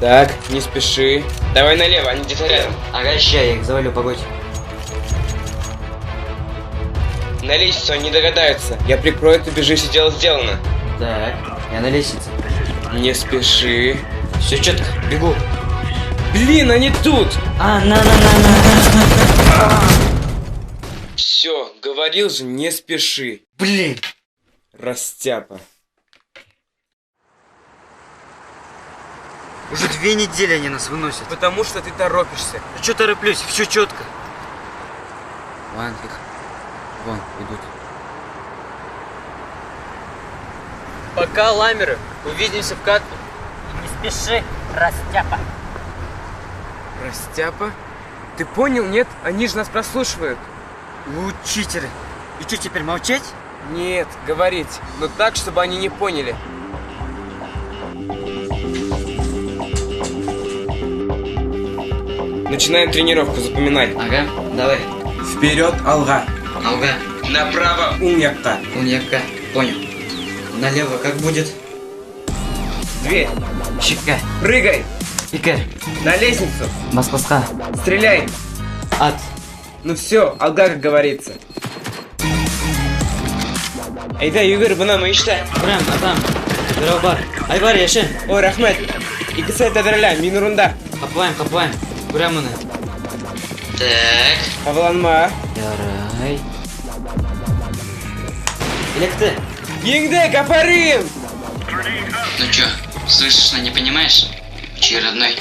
Так, не спеши. Давай налево, они где-то рядом. Ага, ща, я их завалю, погодь. На лестницу они догадаются. Я прикрою, ты бежишь, и дело сделано. Так, я на лестнице. Не спеши. Все четко, бегу. Блин, они тут! На. Все, говорил же, не спеши. Блин. Растяпа. Уже 2 недели они нас выносят. Потому что ты торопишься. А что тороплюсь? Все четко. Вон их. Вон, идут. Пока, ламеры. Увидимся в катке. Не спеши, растяпа. Растяпа? Ты понял, нет? Они же нас прослушивают. Учитель. И что, теперь молчать? Нет, говорить. Но так, чтобы они не поняли. Начинаем тренировку, запоминай. Ага, давай. Вперед, алга. Алга. Направо, умьякка. Уньяка. Понял. Налево как будет? Дверь. Щека. Прыгай. Икер. На лестницу. Баспаска. Стреляй. Ат. Ну все, алга, как говорится. Айда, Югыр, бuna mı işte? Прям, атам. Бирау бар. Айбар, яшен. Ой, рахмет. İkisi de дадырля, минурунда. Капаем. Прям мына. Так. Havalanma. Ярай. Электы. Еңде, капарым! Ну чё, слышишь, но не понимаешь? Чей родной?